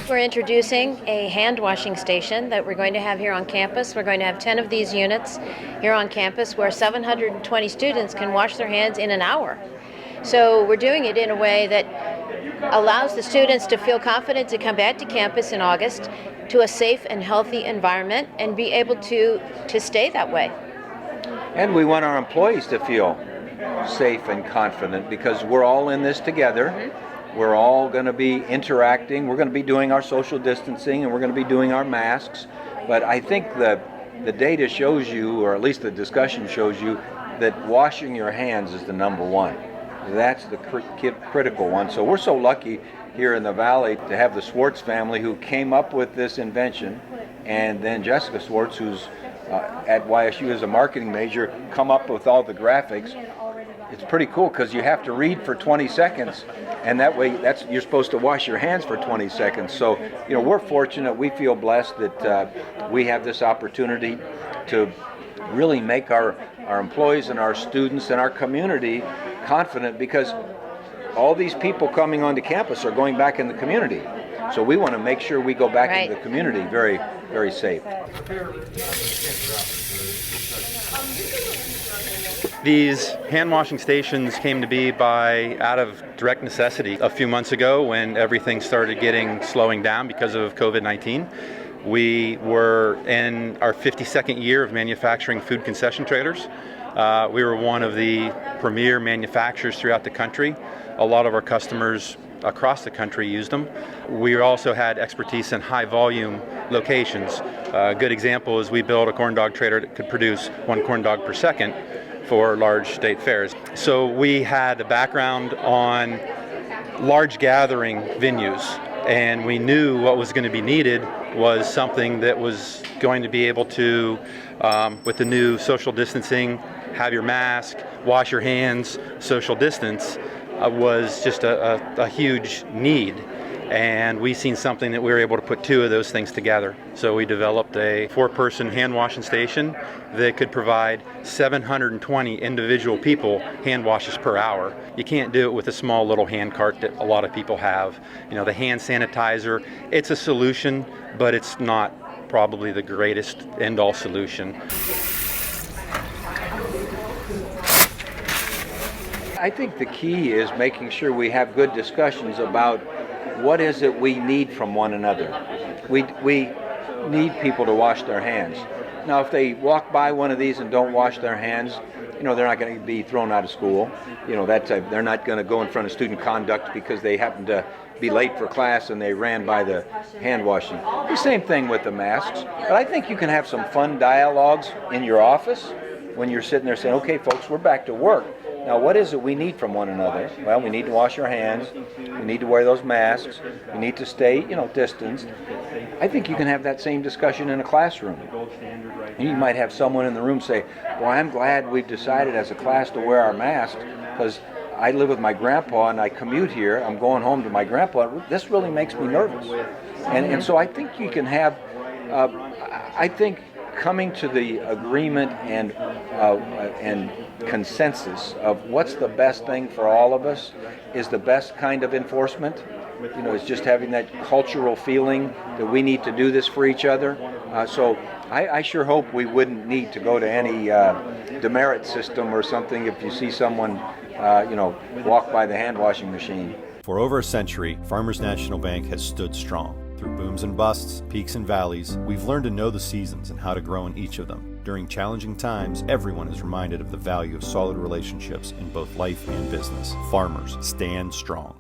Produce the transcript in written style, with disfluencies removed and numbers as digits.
We're introducing a hand washing station that we're going to have here on campus. We're going to have 10 of these units here on campus where 720 students can wash their hands in an hour. So we're doing it in a way that allows the students to feel confident to come back to campus in August to a safe and healthy environment and be able to stay that way. And we want our employees to feel safe and confident because we're all in this together. Mm-hmm. We're all going to be interacting. We're going to be doing our social distancing and we're going to be doing our masks. But I think the data shows you, or at least the discussion shows you, that washing your hands is the number one. That's the critical one. So we're so lucky here in the Valley to have the Swartz family who came up with this invention, and then Jessica Swartz, who's at YSU as a marketing major, come up with all the graphics. It's pretty cool because you have to read for 20 seconds, and that way you're supposed to wash your hands for 20 seconds. So, we're fortunate. We feel blessed that we have this opportunity to really make our employees and our students and our community confident, because all these people coming onto campus are going back in the community. So we want to make sure we go back into the community very, very safe. These hand washing stations came to be out of direct necessity a few months ago when everything started slowing down because of COVID-19. We were in our 52nd year of manufacturing food concession trailers. We were one of the premier manufacturers throughout the country. A lot of our customers across the country used them. We also had expertise in high volume locations. A good example is we built a corn dog trailer that could produce 1 corn dog per second for large state fairs. So we had a background on large gathering venues, and we knew what was going to be needed was something that was going to be able to, with the new social distancing, have your mask, wash your hands, social distance, was just a huge need. And we seen something that we were able to put 2 of those things together. So we developed a 4-person hand washing station that could provide 720 individual people hand washes per hour. You can't do it with a small little hand cart that a lot of people have. The hand sanitizer, it's a solution, but it's not probably the greatest end-all solution. I think the key is making sure we have good discussions about what is it we need from one another. We need people to wash their hands. Now, if they walk by one of these and don't wash their hands, they're not going to be thrown out of school. They're not going to go in front of student conduct because they happen to be late for class and they ran by the hand washing. The same thing with the masks. But I think you can have some fun dialogues in your office when you're sitting there saying, okay, folks, we're back to work. Now, what is it we need from one another? Well, we need to wash our hands. We need to wear those masks. We need to stay, distanced. I think you can have that same discussion in a classroom. You might have someone in the room say, well, I'm glad we've decided as a class to wear our masks because I live with my grandpa and I commute here. I'm going home to my grandpa. This really makes me nervous. And so I think you can have, coming to the agreement and consensus of what's the best thing for all of us is the best kind of enforcement. It's just having that cultural feeling that we need to do this for each other. So I sure hope we wouldn't need to go to any demerit system or something if you see someone, walk by the hand washing machine. For over a century, Farmers National Bank has stood strong. Through booms and busts, peaks and valleys, we've learned to know the seasons and how to grow in each of them. During challenging times, everyone is reminded of the value of solid relationships in both life and business. Farmers, stand strong.